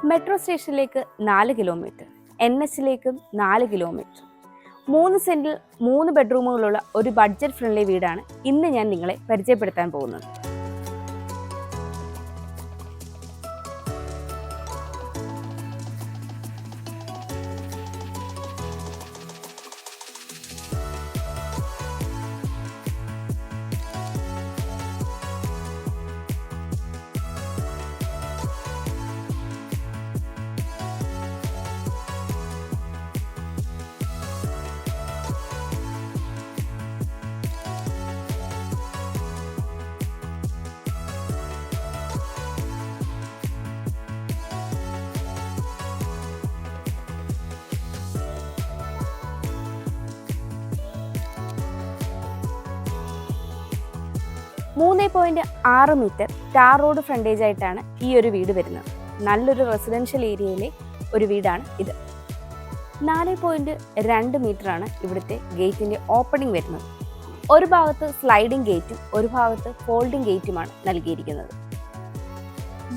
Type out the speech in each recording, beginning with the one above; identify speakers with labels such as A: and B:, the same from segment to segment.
A: Metro സ്റ്റേഷനിലേക്ക് 4 kilometre, NH-ലേക്കും 4 kilometre, 3 സെന്റിൽ 3 ബെഡ്റൂമുകളുള്ള ഒരു ബഡ്ജറ്റ് ഫ്രണ്ട്ലി വീടാണ് ഇന്ന് ഞാൻ നിങ്ങളെ പരിചയപ്പെടുത്താൻ പോകുന്നത്. .6 മീറ്റർ ടാർ റോഡ് ഫ്രണ്ടേജ് ആയിട്ടാണ് ഈ ഒരു വീട് വരുന്നത്. നല്ലൊരു റെസിഡൻഷ്യൽ ഏരിയയിലെ ഒരു വീടാണ് ഇത്. 4.2 മീറ്ററാണ് ഇവിടുത്തെ ഗേറ്റിൻ്റെ ഓപ്പണിംഗ് വരുന്നത്. ഒരു ഭാഗത്ത് സ്ലൈഡിംഗ് ഗേറ്റും ഒരു ഭാഗത്ത് ഫോൾഡിംഗ് ഗേറ്റുമാണ് നൽകിയിരിക്കുന്നത്.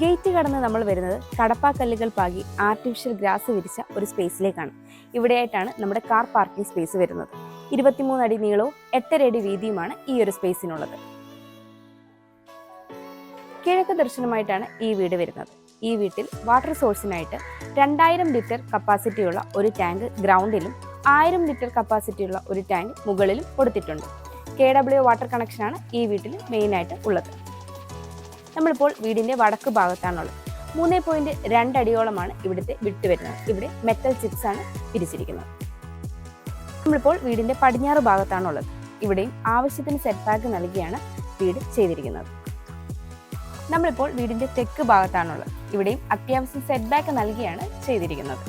A: ഗേറ്റ് കടന്ന് നമ്മൾ വരുന്നത് കടപ്പാക്കല്ലുകൾ പാകി ആർട്ടിഫിഷ്യൽ ഗ്രാസ് വിരിച്ച ഒരു സ്പേസിലേക്കാണ്. ഇവിടെയായിട്ടാണ് നമ്മുടെ കാർ പാർക്കിംഗ് സ്പേസ് വരുന്നത്. 23 അടി നീളവും 8.5 അടി വീതിയുമാണ് ഈ ഒരു സ്പേസിനുള്ളത്. കിഴക്ക് ദർശനമായിട്ടാണ് ഈ വീട് വരുന്നത്. ഈ വീട്ടിൽ വാട്ടർ സോഴ്സിനായിട്ട് 2000 ലിറ്റർ കപ്പാസിറ്റിയുള്ള ഒരു ടാങ്ക് ഗ്രൗണ്ടിലും 1000 ലിറ്റർ കപ്പാസിറ്റിയുള്ള ഒരു ടാങ്ക് മുകളിലും കൊടുത്തിട്ടുണ്ട്. KW വാട്ടർ കണക്ഷനാണ് ഈ വീട്ടിൽ മെയിനായിട്ട് ഉള്ളത്. നമ്മളിപ്പോൾ വീടിൻ്റെ വടക്ക് ഭാഗത്താണുള്ളത്. 3.2 അടിയോളമാണ് ഇവിടുത്തെ വിട്ട് വരുന്നത്. ഇവിടെ മെറ്റൽ ചിപ്സ് ആണ് പിരിച്ചിരിക്കുന്നത്. നമ്മളിപ്പോൾ വീടിൻ്റെ പടിഞ്ഞാറ് ഭാഗത്താണുള്ളത്. ഇവിടെയും ആവശ്യത്തിന് സെറ്റ് ബാക്ക് നൽകിയാണ് വീട് ചെയ്തിരിക്കുന്നത്. നമ്മളിപ്പോൾ വീടിൻ്റെ തെക്ക് ഭാഗത്താണുള്ളത്. ഇവിടെയും അത്യാവശ്യം സെറ്റ് ബാക്ക് നൽകിയാണ് ചെയ്തിരിക്കുന്നത്.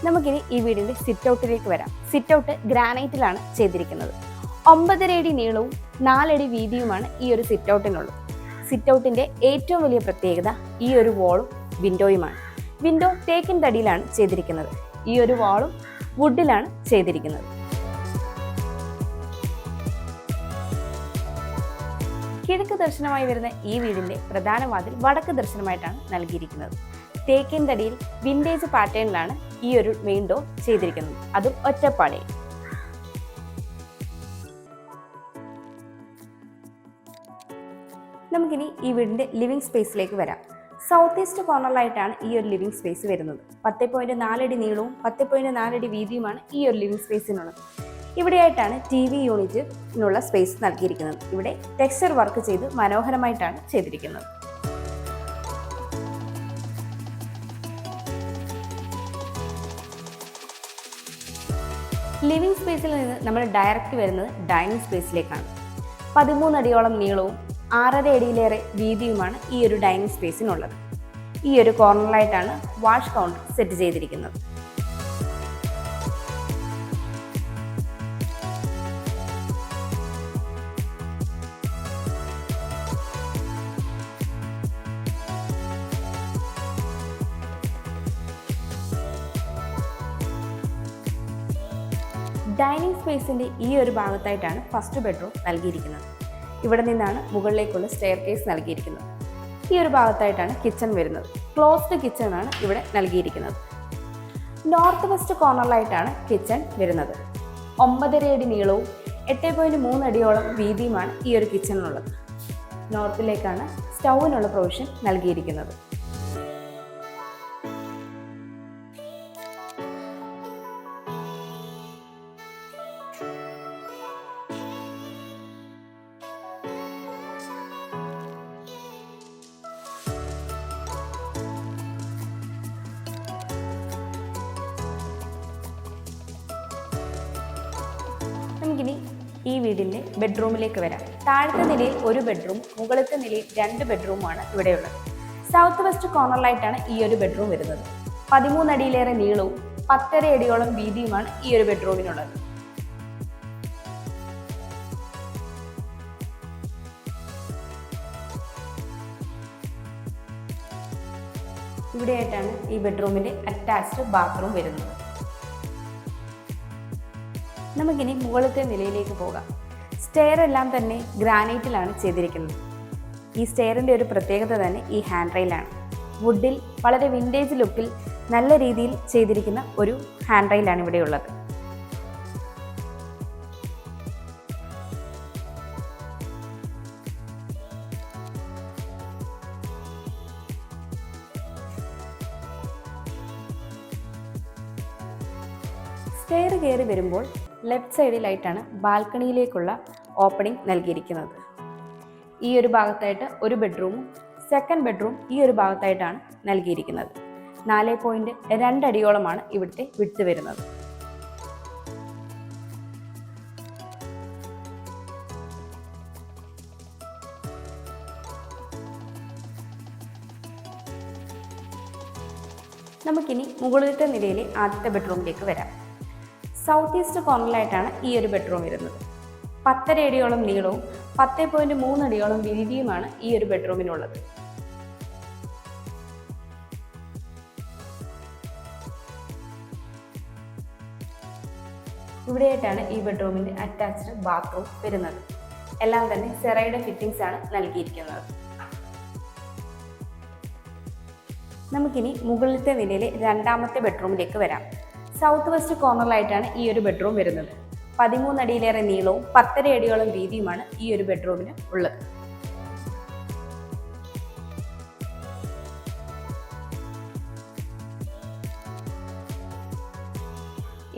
A: നമുക്കിനി ഈ വീടിൻ്റെ സിറ്റ് ഔട്ടിലേക്ക് വരാം. സിറ്റ് ഔട്ട് ഗ്രാനൈറ്റിലാണ് ചെയ്തിരിക്കുന്നത്. 9.5 അടി നീളവും 4 അടി വീതിയുമാണ് ഈ ഒരു സിറ്റ് ഔട്ടിനുള്ളത്. സിറ്റ് ഔട്ടിൻ്റെ ഏറ്റവും വലിയ പ്രത്യേകത ഈ ഒരു വാളും വിൻഡോയുമാണ്. വിൻഡോ തേക്കിൻ തടിയിലാണ് ചെയ്തിരിക്കുന്നത്. ഈ ഒരു വാളും വുഡിലാണ് ചെയ്തിരിക്കുന്നത്. കിഴക്ക് ദർശനമായി വരുന്ന ഈ വീടിൻ്റെ പ്രധാന വാതിൽ വടക്ക് ദർശനമായിട്ടാണ് നൽകിയിരിക്കുന്നത്. തേക്കിൻ തടിയിൽ വിൻറ്റേജ് പാറ്റേണിലാണ് ഈ ഒരു മെയിൻ ഡോർ ചെയ്തിരിക്കുന്നത്, അതും ഒറ്റപ്പാടയിൽ. നമുക്കിനി ഈ വീടിൻ്റെ ലിവിംഗ് സ്പേസിലേക്ക് വരാം. സൗത്ത് ഈസ്റ്റ് കോർണറിലായിട്ടാണ് ഈ ഒരു ലിവിംഗ് സ്പേസ് വരുന്നത്. 10.4 അടി നീളവും 10.4 അടി വീതിയുമാണ് ഈ ഒരു ലിവിംഗ് സ്പേസിനുള്ളത്. ഇവിടെയായിട്ടാണ് TV യൂണിറ്റിനുള്ള സ്പേസ് നൽകിയിരിക്കുന്നത്. ഇവിടെ ടെക്സ്ചർ വർക്ക് ചെയ്ത് മനോഹരമായിട്ടാണ് ചെയ്തിരിക്കുന്നത്. ലിവിംഗ് സ്പേസിൽ നിന്ന് നമ്മൾ ഡയറക്റ്റ് വരുന്നത് ഡൈനിങ് സ്പേസിലേക്കാണ്. 13 അടിയോളം നീളവും 6.5 അടിയിലേറെ വീതിയുമാണ് ഈ ഒരു ഡൈനിങ് സ്പേസിനുള്ളത്. ഈ ഒരു കോർണറിലായിട്ടാണ് വാഷ് കൗണ്ടർ സെറ്റ് ചെയ്തിരിക്കുന്നത്. ഡൈനിങ് സ്പേസിൻ്റെ ഈ ഒരു ഭാഗത്തായിട്ടാണ് ഫസ്റ്റ് ബെഡ്റൂം നൽകിയിരിക്കുന്നത്. ഇവിടെ നിന്നാണ് മുകളിലേക്കുള്ള സ്റ്റെയർ കേസ് നൽകിയിരിക്കുന്നത്. ഈ ഒരു ഭാഗത്തായിട്ടാണ് കിച്ചൺ വരുന്നത്. ക്ലോസ്ഡ് കിച്ചൺ ആണ് ഇവിടെ നൽകിയിരിക്കുന്നത്. നോർത്ത് വെസ്റ്റ് കോർണറിലായിട്ടാണ് കിച്ചൺ വരുന്നത്. 9.5 അടി നീളവും 8.3 അടിയോളം വീതിയുമാണ് ഈ ഒരു കിച്ചണിനുള്ളത്. നോർത്തിലേക്കാണ് സ്റ്റൗവിനുള്ള പ്രൊവിഷൻ നൽകിയിരിക്കുന്നത്. നമുക്കിനി ഈ വീടിൻ്റെ ബെഡ്റൂമിലേക്ക് വരാം. താഴത്തെ നിലയിൽ ഒരു ബെഡ്റൂം, മുകളിലത്തെ നിലയിൽ 2 ബെഡ്റൂമാണ് ഇവിടെയുള്ളത്. സൗത്ത് വെസ്റ്റ് കോർണറിലായിട്ടാണ് ഈ ഒരു ബെഡ്റൂം വരുന്നത്. 13 അടിയിലേറെ നീളവും 10.5 അടിയോളം വീതിയുമാണ് ഈ ഒരു ബെഡ്റൂമിനുള്ളത്. ഇവിടെയായിട്ടാണ് ഈ ബെഡ്റൂമിൻ്റെ അറ്റാച്ച്ഡ് ബാത്റൂം വരുന്നത്. നമുക്കിനി മുകളിലത്തെ നിലയിലേക്ക് പോകാം. സ്റ്റെയർ എല്ലാം തന്നെ ഗ്രാനൈറ്റിലാണ് ചെയ്തിരിക്കുന്നത്. ഈ സ്റ്റെയറിൻ്റെ ഒരു പ്രത്യേകത തന്നെ ഈ ഹാൻഡ് റെയിലാണ്. വുഡിൽ വളരെ വിൻറ്റേജ് ലുക്കിൽ നല്ല രീതിയിൽ ചെയ്തിരിക്കുന്ന ഒരു ഹാൻഡ് റെയിലാണ് ഇവിടെയുള്ളത്. സ്റ്റെയർ കയറി വരുമ്പോൾ ലെഫ്റ്റ് സൈഡിലായിട്ടാണ് ബാൽക്കണിയിലേക്കുള്ള ഓപ്പണിംഗ് നൽകിയിരിക്കുന്നത്. ഈ ഒരു ഭാഗത്തായിട്ട് ഒരു ബെഡ്റൂമും സെക്കൻഡ് ബെഡ്റൂം ഈ ഒരു ഭാഗത്തായിട്ടാണ് നൽകിയിരിക്കുന്നത്. 4.2 അടിയോളമാണ് ഇവിടുത്തെ വിഡ്ത് വരുന്നത്. നമുക്കിനി മുകളിലത്തെ നിലയിലെ ആദ്യത്തെ ബെഡ്റൂമിലേക്ക് വരാം. സൗത്ത് ഈസ്റ്റ് കോർണറിലായിട്ടാണ് ഈ ഒരു ബെഡ്റൂം വരുന്നത്. 10.5 അടിയോളം നീളവും 10.3 അടിയോളം വീതിയുമാണ് ഈ ഒരു ബെഡ്റൂമിനുള്ളത്. ഇവിടെയായിട്ടാണ് ഈ ബെഡ്റൂമിന്റെ അറ്റാച്ച്ഡ് ബാത്റൂം വരുന്നത്. എല്ലാം തന്നെ സെറയുടെ ഫിറ്റിംഗ്സ് ആണ് നൽകിയിരിക്കുന്നത്. നമുക്കിനി മുകളിലത്തെ നിലയിലെ രണ്ടാമത്തെ ബെഡ്റൂമിലേക്ക് വരാം. സൗത്ത് വെസ്റ്റ് കോർണറിലായിട്ടാണ് ഈ ഒരു ബെഡ്റൂം വരുന്നത്. 13 അടിയിലേറെ നീളവും 10.5 അടിയോളം വീതിയുമാണ് ഈ ഒരു ബെഡ്റൂമിന് ഉള്ളത്.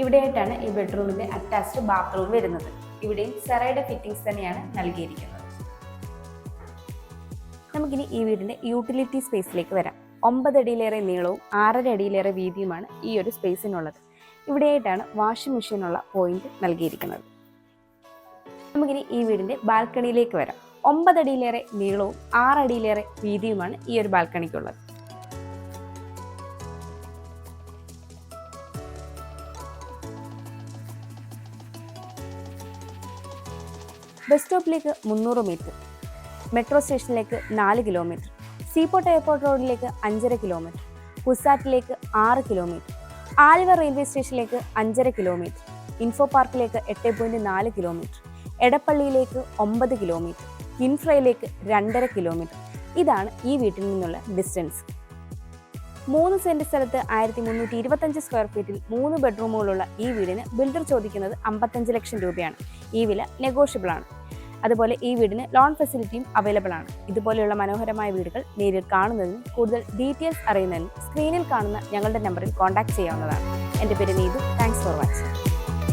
A: ഇവിടെയായിട്ടാണ് ഈ ബെഡ്റൂമിന്റെ അറ്റാച്ച്ഡ് ബാത്റൂം വരുന്നത്. ഇവിടെയും സെറയുടെ ഫിറ്റിംഗ്സ് തന്നെയാണ് നൽകിയിരിക്കുന്നത്. നമുക്കിനി ഈ വീടിന്റെ യൂട്ടിലിറ്റി സ്പേസിലേക്ക് വരാം. 9 അടിയിലേറെ നീളവും 6.5 അടിയിലേറെ വീതിയുമാണ് ഈ ഒരു സ്പേസിനുള്ളത്. ഇവിടെയായിട്ടാണ് വാഷിംഗ് മെഷീനുള്ള പോയിന്റ് നൽകിയിരിക്കുന്നത്. നമുക്കിനി ഈ വീടിന്റെ ബാൽക്കണിയിലേക്ക് വരാം. 9 അടിയിലേറെ നീളവും 6 അടിയിലേറെ വീതിയുമാണ് ഈ ഒരു ബാൽക്കണിക്കുള്ളത്. ബസ് സ്റ്റോപ്പിലേക്ക് 300 മീറ്റർ, മെട്രോ സ്റ്റേഷനിലേക്ക് 4 കിലോമീറ്റർ, സീപോർട്ട് എയർപോർട്ട് റോഡിലേക്ക് 5.5 കിലോമീറ്റർ, കുസാറ്റിലേക്ക് 6 കിലോമീറ്റർ, ആലുവ റെയിൽവേ സ്റ്റേഷനിലേക്ക് 5.5 കിലോമീറ്റർ, ഇൻഫോ പാർക്കിലേക്ക് 8.4 കിലോമീറ്റർ, എടപ്പള്ളിയിലേക്ക് 9 കിലോമീറ്റർ, ഇൻഫ്രയിലേക്ക് 2.5 കിലോമീറ്റർ. ഇതാണ് ഈ വീട്ടിൽ നിന്നുള്ള ഡിസ്റ്റൻസ്. 3 സെന്റ് സ്ഥലത്ത് 1325 സ്ക്വയർ ഫീറ്റിൽ 3 ബെഡ്റൂമുകളുള്ള ഈ വീടിന് ബിൽഡർ ചോദിക്കുന്നത് 55 ലക്ഷം രൂപയാണ്. ഈ വില നെഗോഷ്യബിൾ ആണ്. അതുപോലെ ഈ വീടിന് ലോൺ ഫെസിലിറ്റിയും അവൈലബിൾ ആണ്. ഇതുപോലെയുള്ള മനോഹരമായ വീടുകൾ നേരിൽ കാണുന്നതിനും കൂടുതൽ ഡീറ്റെയിൽസ് അറിയുന്നതിനും സ്ക്രീനിൽ കാണുന്ന ഞങ്ങളുടെ നമ്പറിൽ കോൺടാക്ട് ചെയ്യാവുന്നതാണ്. എൻ്റെ പേര് നീതു. Thanks for watching.